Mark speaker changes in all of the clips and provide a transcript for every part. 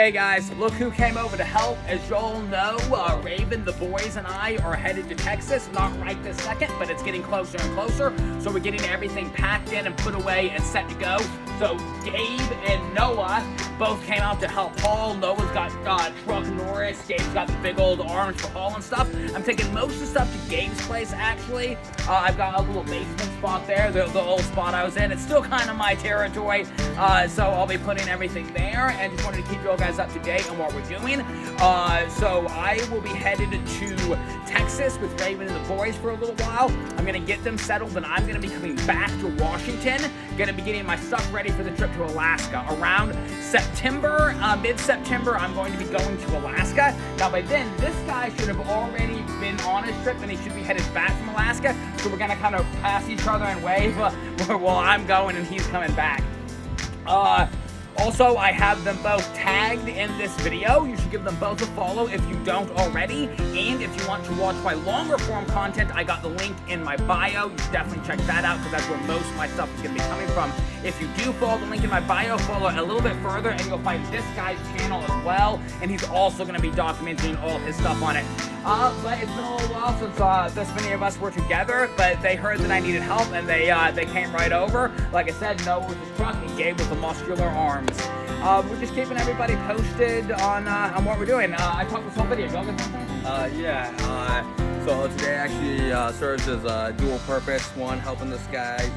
Speaker 1: Hey guys, look who came over to help. As y'all know, Raven, the boys, and I are headed to Texas. Not right this second, but it's getting closer and closer. So we're getting everything packed in and put away and set to go. So Gabe and Noah both came out to help haul. Noah's got truck Norris. Gabe's got the big old orange for hauling stuff. I'm taking most of the stuff to Gabe's place, actually. I've got a little basement spot there, the old spot I was in. It's still kind of my territory, so I'll be putting everything there, and just wanted to keep you all guys up to date on what we're doing. So I will be headed to Texas with Raven and the boys for a little while. I'm going to get them settled, and I'm going to be coming back to Washington. Going to be getting my stuff ready for the trip to Alaska. Around September, mid-September, I'm going to be going to Alaska. Now by then, this guy should have already been on his trip, and he should be headed back from Alaska. So we're going to kind of pass each other and wave while I'm going and he's coming back. Also, I have them both tagged in this video. You should give them both a follow if you don't already. And if you want to watch my longer form content, I got the link in my bio. You should definitely check that out because that's where most of my stuff is going to be coming from. If you do follow the link in my bio, follow a little bit further and you'll find this guy's channel as well. And he's also going to be documenting all his stuff on it. But it's been a little while since this many of us were together, but they heard that I needed help and they came right over. Like I said, Noah with his truck and Gabe with the muscular arms. We're just keeping everybody posted on what we're doing. I talked with somebody. Y'all got something?
Speaker 2: So today actually serves as a dual purpose. One, helping this guy,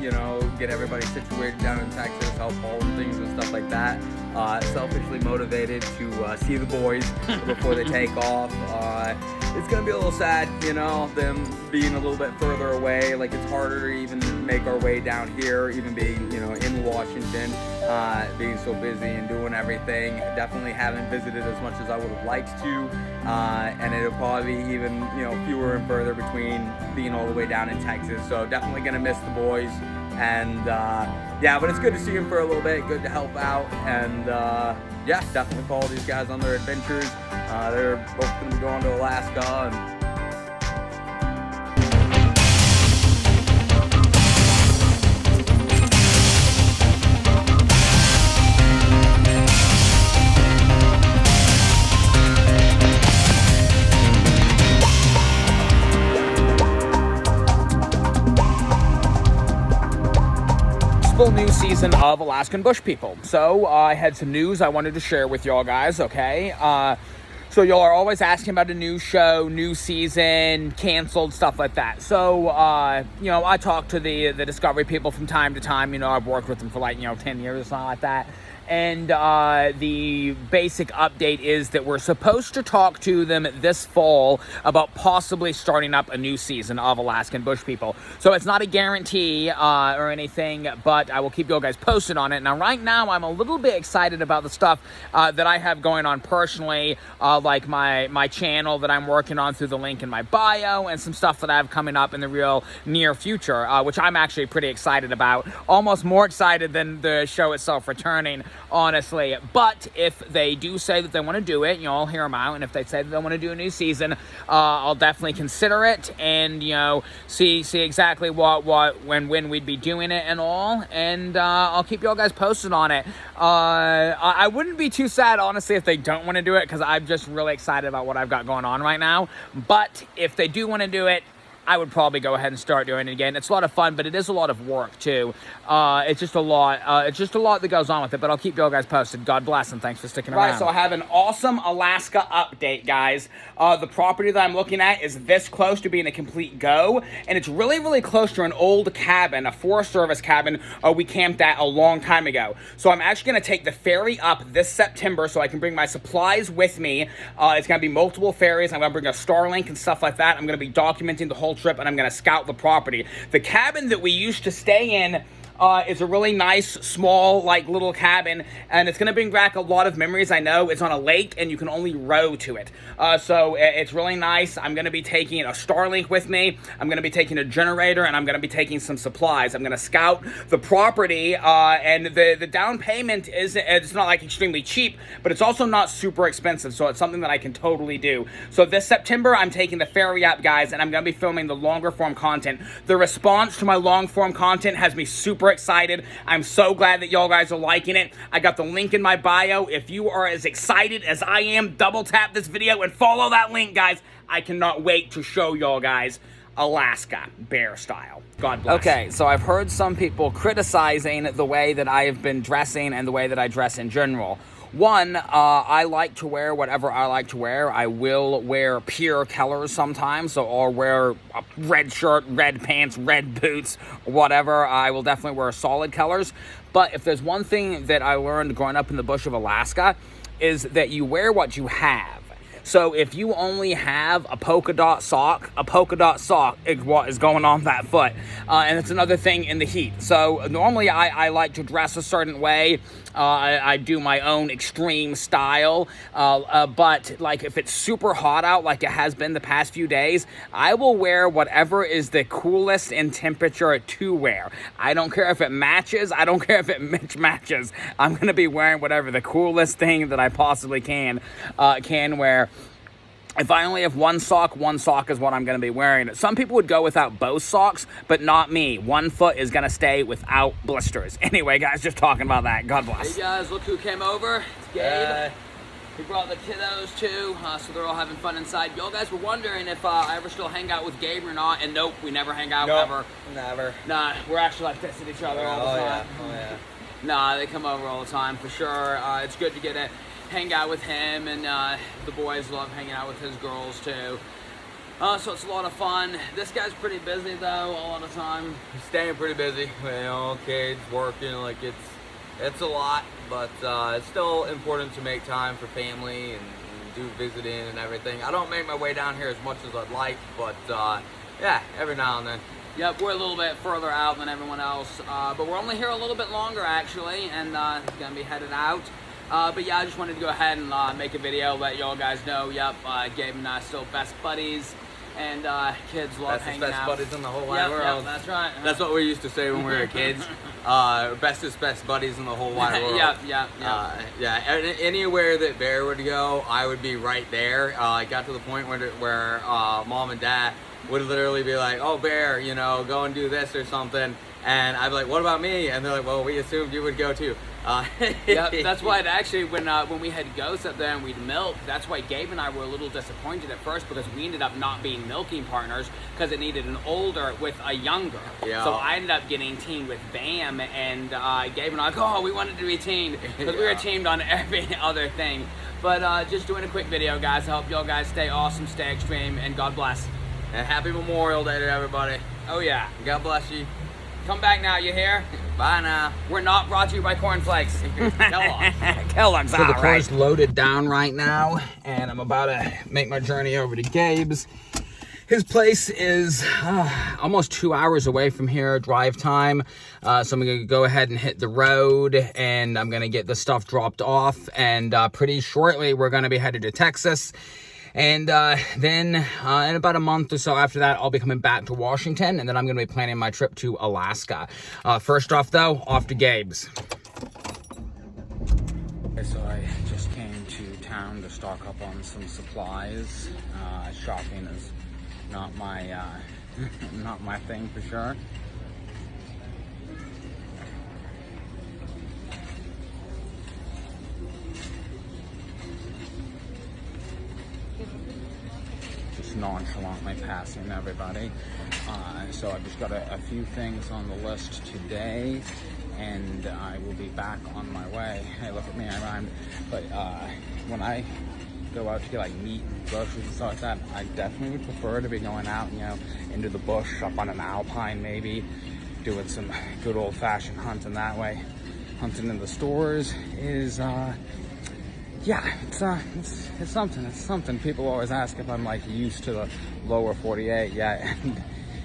Speaker 2: get everybody situated down in Texas, help haul things and stuff like that. Selfishly motivated to see the boys before they take off. It's gonna be a little sad, them being a little bit further away. Like, it's harder to even make our way down here, even being, in Washington, being so busy and doing everything. Definitely haven't visited as much as I would have liked to, and it'll probably be even, fewer and further between being all the way down in Texas. So definitely gonna miss the boys, and yeah, but it's good to see them for a little bit, good to help out, and yeah, definitely follow these guys on their adventures. They're both going to be going to Alaska, and
Speaker 1: full new season of Alaskan Bush People. So I had some news I wanted to share with y'all guys, okay? So y'all are always asking about a new show, new season, canceled, stuff like that. So, I talk to the Discovery people from time to time. I've worked with them for 10 years or something like that. And the basic update is that we're supposed to talk to them this fall about possibly starting up a new season of Alaskan Bush People. So it's not a guarantee or anything, but I will keep you guys posted on it. Now, right now, I'm a little bit excited about the stuff that I have going on personally, like my channel that I'm working on through the link in my bio, and some stuff that I have coming up in the real near future, which I'm actually pretty excited about. Almost more excited than the show itself returning, honestly. But if they do say that they want to do it, I'll hear them out. And if they say that they want to do a new season, I'll definitely consider it and, see exactly when we'd be doing it and all. And I'll keep y'all guys posted on it. I wouldn't be too sad, honestly, if they don't want to do it, because I'm just really excited about what I've got going on right now. But if they do want to do it, I would probably go ahead and start doing it again. It's a lot of fun, but it is a lot of work too. It's just a lot. It's just a lot that goes on with it. But I'll keep you guys posted. God bless, and thanks for sticking around. Right, so I have an awesome Alaska update, guys. The property that I'm looking at is this close to being a complete go, and it's really, really close to an old cabin, a Forest Service cabin we camped at a long time ago. So I'm actually going to take the ferry up this September so I can bring my supplies with me. It's going to be multiple ferries. I'm going to bring a Starlink and stuff like that. I'm going to be documenting the whole trip, and I'm going to scout the property. The cabin that we used to stay in is a really nice, small, little cabin, and it's going to bring back a lot of memories. I know it's on a lake, and you can only row to it. So it's really nice. I'm going to be taking a Starlink with me. I'm going to be taking a generator, and I'm going to be taking some supplies. I'm going to scout the property, and the down payment it's not extremely cheap, but it's also not super expensive, so it's something that I can totally do. So this September, I'm taking the ferry up, guys, and I'm going to be filming the longer form content. The response to my long form content has me super super excited. I'm so glad that y'all guys are liking it. I got the link in my bio. If you are as excited as I am, double tap this video and follow that link, guys. I cannot wait to show y'all guys Alaska bear style. God bless. Okay, so I've heard some people criticizing the way that I have been dressing and the way that I dress in general. One, I like to wear whatever I like to wear. I will wear pure colors sometimes, so I'll wear a red shirt, red pants, red boots, whatever. I will definitely wear solid colors. But if there's one thing that I learned growing up in the bush of Alaska, is that you wear what you have. So if you only have a polka dot sock is what is going on that foot. And it's another thing in the heat. So normally I like to dress a certain way. I do my own extreme style. But like if it's super hot out like it has been the past few days, I will wear whatever is the coolest in temperature to wear. I don't care if it matches. I don't care if it mismatches. I'm going to be wearing whatever the coolest thing that I possibly can wear. If I only have one sock is what I'm going to be wearing. Some people would go without both socks, but not me. One foot is going to stay without blisters. Anyway, guys, just talking about that. God bless. Hey, guys, look who came over. It's Gabe. He brought the kiddos, too, so they're all having fun inside. Y'all guys were wondering if I ever still hang out with Gabe or not, and nope, we never hang out ever. Never. Nah, we're actually like this at each other all the time.
Speaker 2: Yeah. Oh, yeah.
Speaker 1: Nah, they come over all the time, for sure. It's good to get it. Hang out with him, and the boys love hanging out with his girls too. So it's a lot of fun. This guy's pretty busy though, a lot of time.
Speaker 2: Staying pretty busy. You know, kids, working, like it's a lot, but it's still important to make time for family and do visiting and everything. I don't make my way down here as much as I'd like, but yeah, every now and then.
Speaker 1: Yep, we're a little bit further out than everyone else, but we're only here a little bit longer actually, and gonna be headed out. But yeah, I just wanted to go ahead and make a video, let y'all guys know, yep, Gabe and I still best buddies, and kids love hanging out.
Speaker 2: Best buddies in the whole wide world.
Speaker 1: Yep, that's right.
Speaker 2: That's what we used to say when we were kids. Bestest best buddies in the whole wide world.
Speaker 1: Yeah.
Speaker 2: Anywhere that Bear would go, I would be right there. It got to the point where Mom and Dad would literally be like, oh, Bear, you know, go and do this or something. And I'd be like, what about me? And they're like, well, we assumed you would go too.
Speaker 1: Yeah, that's why it actually, when we had goats up there and we'd milk, that's why Gabe and I were a little disappointed at first, because we ended up not being milking partners because it needed an older with a younger. Yeah. So I ended up getting teamed with Bam, and Gabe and I were like, oh, we wanted to be teamed, because we were teamed on every other thing. But just doing a quick video, guys. I hope y'all guys stay awesome, stay extreme, and God bless.
Speaker 2: And happy Memorial Day to everybody.
Speaker 1: Oh yeah.
Speaker 2: God bless you.
Speaker 1: Come back now, you hear?
Speaker 2: Bye now.
Speaker 1: We're not brought to you by cornflakes.
Speaker 2: Kellogg's.
Speaker 1: Kellogg's,
Speaker 2: so the car's loaded down right now, and I'm about to make my journey over to Gabe's. His place is almost 2 hours away from here, drive time. So I'm going to go ahead and hit the road, and I'm going to get the stuff dropped off. And pretty shortly, we're going to be headed to Texas. And then in about a month or so after that, I'll be coming back to Washington, and then I'm going to be planning my trip to Alaska. First off, though, off to Gabe's. Okay, so I just came to town to stock up on some supplies. Shopping is not my not my thing for sure. Nonchalantly passing everybody. So I've just got a few things on the list today, and I will be back on my way. Hey, look at me, I rhymed. But when I go out to get like meat and groceries and stuff like that, I definitely would prefer to be going out, you know, into the bush, up on an alpine maybe, doing some good old-fashioned hunting that way. Hunting in the stores is yeah, it's something. It's something. People always ask if I'm like used to the lower 48. Yeah, and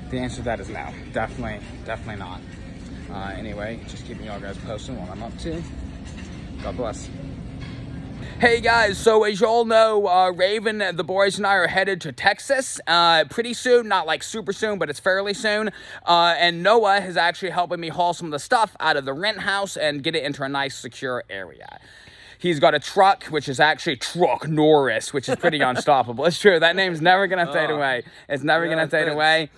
Speaker 2: the answer to that is no. Definitely not. Anyway, just keeping y'all guys posted what I'm up to. God bless. Hey guys, so as y'all know, Raven, the boys and I are headed to Texas pretty soon, not like super soon, but it's fairly soon. And Noah is actually helping me haul some of the stuff out of the rent house and get it into a nice secure area. He's got a truck, which is actually Truck Norris, which is pretty unstoppable. It's true. That name's never going to fade away. It's never going to fade away.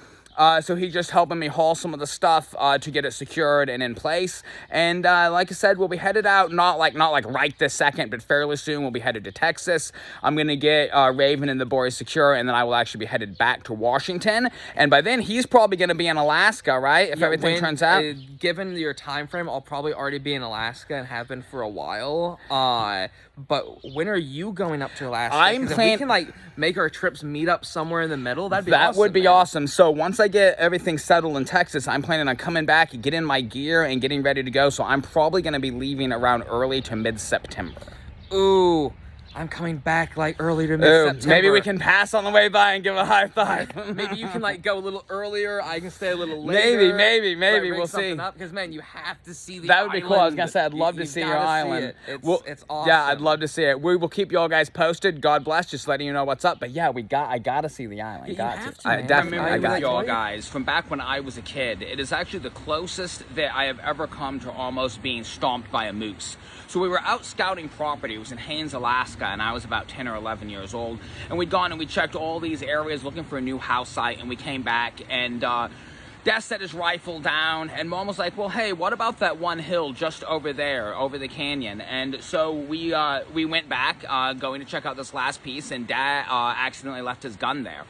Speaker 1: So he's just helping me haul some of the stuff to get it secured and in place. And like I said, we'll be headed out, not like right this second, but fairly soon. We'll be headed to Texas. I'm going to get Raven and the boys secure, and then I will actually be headed back to Washington. And by then, he's probably going to be in Alaska, right? If everything turns out.
Speaker 3: Given your time frame, I'll probably already be in Alaska and have been for a while. But when are you going up to Alaska?
Speaker 1: I'm planning.
Speaker 3: If we can like make our trips meet up somewhere in the middle, that'd be
Speaker 1: that
Speaker 3: awesome.
Speaker 1: That would be
Speaker 3: man.
Speaker 1: awesome. So once I get everything settled in Texas, I'm planning on coming back, getting my gear, and getting ready to go. So I'm probably going to be leaving around early to mid-September.
Speaker 3: Ooh. I'm coming back like early to mid-September.
Speaker 1: Maybe we can pass on the way by and give a high five.
Speaker 3: Maybe you can like go a little earlier. I can stay a little later.
Speaker 1: Maybe. We'll see.
Speaker 3: Because man, you have to see the
Speaker 1: That would
Speaker 3: island.
Speaker 1: be cool. I was gonna say I'd love to see your island.
Speaker 3: It's awesome.
Speaker 1: Yeah, I'd love to see it. We will keep you all guys posted. God bless. Just letting you know what's up. But yeah, I gotta see the island.
Speaker 3: I
Speaker 1: got y'all guys from back when I was a kid. It is actually the closest that I have ever come to almost being stomped by a moose. So we were out scouting property. It was in Haines, Alaska, and I was about 10 or 11 years old. And we'd gone and we checked all these areas looking for a new house site, and we came back, and Dad set his rifle down, and Mom was like, well, hey, what about that one hill just over there, over the canyon? And so we went back, going to check out this last piece, and Dad accidentally left his gun there.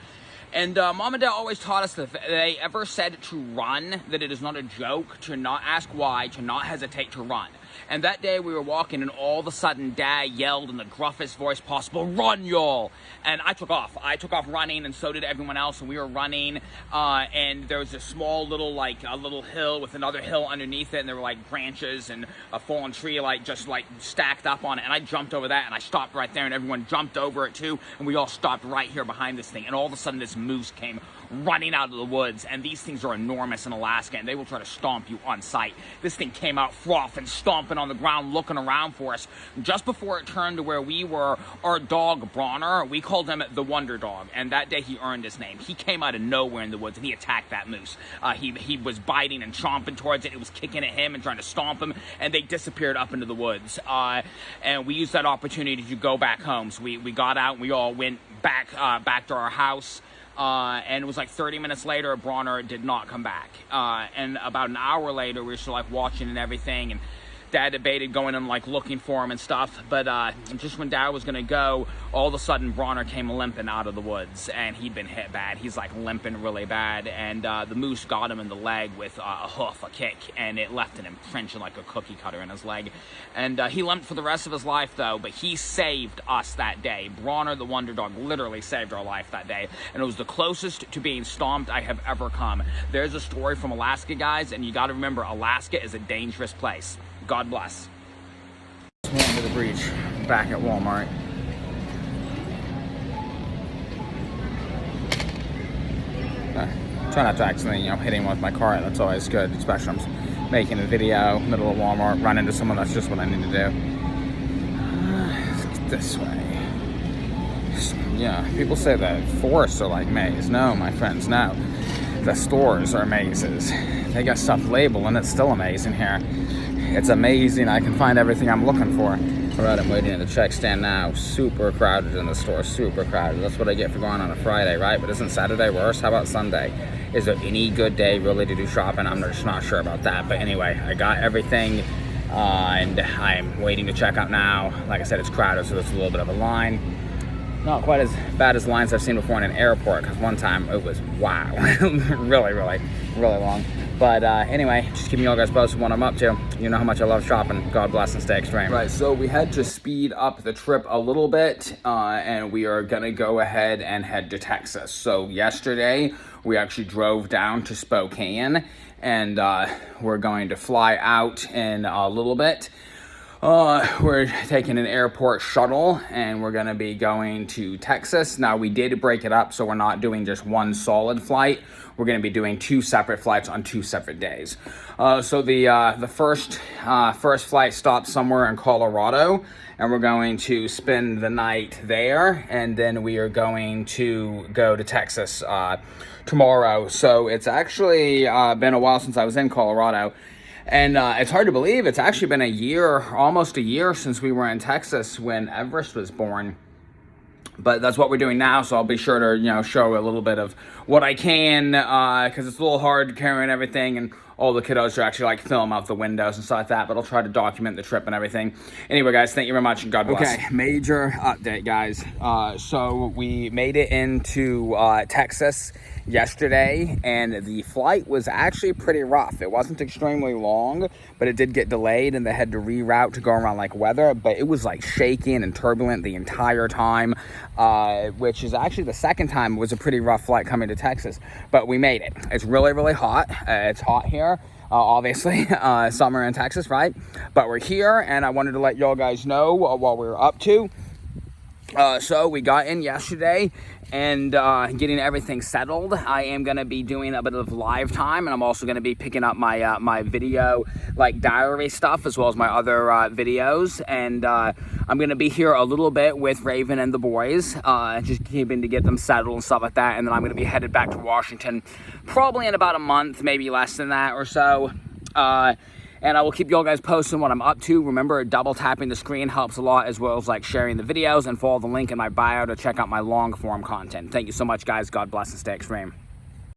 Speaker 1: And Mom and Dad always taught us that if they ever said to run, that it is not a joke, to not ask why, to not hesitate to run. And that day we were walking, and all of a sudden Dad yelled in the gruffest voice possible, "Run, y'all!" And I took off. I took off running, and so did everyone else. And we were running, and there was a small little, like, a little hill with another hill underneath it, and there were, like, branches and a fallen tree, like, just, like, stacked up on it. And I jumped over that, and I stopped right there, and everyone jumped over it, too. And we all stopped right here behind this thing. And all of a sudden, this moose came running out of the woods, and these things are enormous in Alaska, and they will try to stomp you on sight. This thing came out frothing, stomping on the ground, looking around for us. Just before it turned to where we were, our dog, Bronner, we called him the Wonder Dog, and that day he earned his name. He came out of nowhere in the woods, and he attacked that moose. He was biting and chomping towards it. It was kicking at him and trying to stomp him, and they disappeared up into the woods. And we used that opportunity to go back home. So we got out, and we all went back to our house. And it was like 30 minutes later, Bronner did not come back. And about an hour later, we were still like watching and everything, and Dad debated going and like looking for him and stuff. But just when Dad was gonna go, all of a sudden Bronner came limping out of the woods, and he'd been hit bad. He's like limping really bad, and the moose got him in the leg with a hoof, a kick, and it left an impression like a cookie cutter in his leg. And he limped for the rest of his life though, but he saved us that day. Bronner the Wonder Dog literally saved our life that day, and it was the closest to being stomped I have ever come. There's a story from Alaska, guys, and you gotta remember, Alaska is a dangerous place. God bless. Went into the breach back at Walmart. Try not to accidentally, hit anyone with my car. That's always good, especially if I'm making a video, middle of Walmart, run into someone. That's just what I need to do. This way. Yeah, people say that forests are like mazes. No, my friends, no. The stores are mazes. They got stuff labeled, and it's still amazing here. It's amazing. I can find everything I'm looking for. All right, I'm waiting at the check stand now. Super crowded in the store, super crowded. That's what I get for going on a Friday, right? But isn't Saturday worse? How about Sunday? Is there any good day really to do shopping? I'm just not sure about that. But anyway, I got everything, and I'm waiting to check out now. Like I said, it's crowded, so there's a little bit of a line. Not quite as bad as the lines I've seen before in an airport, because one time it was, wow, really long. But anyway, just keeping you all guys posted what I'm up to. You know how much I love shopping. God bless and stay extreme. Right, so we had to speed up the trip a little bit, and we are going to go ahead and head to Texas. So yesterday, we actually drove down to Spokane, and we're going to fly out in a little bit. We're taking an airport shuttle, and we're going to be going to Texas. Now, we did break it up, so we're not doing just one solid flight. We're going to be doing two separate flights on 2 separate days. So the first flight stops somewhere in Colorado, and we're going to spend the night there, and then we are going to go to Texas tomorrow. So it's actually been a while since I was in Colorado. And it's hard to believe, it's actually been almost a year since we were in Texas when Everest was born. But that's what we're doing now, so I'll be sure to, show a little bit of what I can, because it's a little hard carrying everything, and all the kiddos to actually, film out the windows and stuff like that, but I'll try to document the trip and everything. Anyway, guys, thank you very much, and God bless. Okay, major update, guys. So we made it into Texas yesterday, and the flight was actually pretty rough. It wasn't extremely long, but it did get delayed, and they had to reroute to go around weather, but it was shaking and turbulent the entire time, which is actually the second time it was a pretty rough flight coming to Texas, but we made it. It's really, really hot. It's hot here. Obviously, summer in Texas, right? But we're here, and I wanted to let y'all guys know what we're up to. So we got in yesterday and getting everything settled. I am going to be doing a bit of live time, and I'm also going to be picking up my my video diary stuff as well as my other videos, and I'm going to be here a little bit with Raven and the boys, just keeping to get them settled and stuff like that, and then I'm going to be headed back to Washington probably in about a month, maybe less than that or so. And I will keep y'all guys posted on what I'm up to. Remember, double tapping the screen helps a lot, as well as sharing the videos, and follow the link in my bio to check out my long form content. Thank you so much, guys. God bless and stay extreme.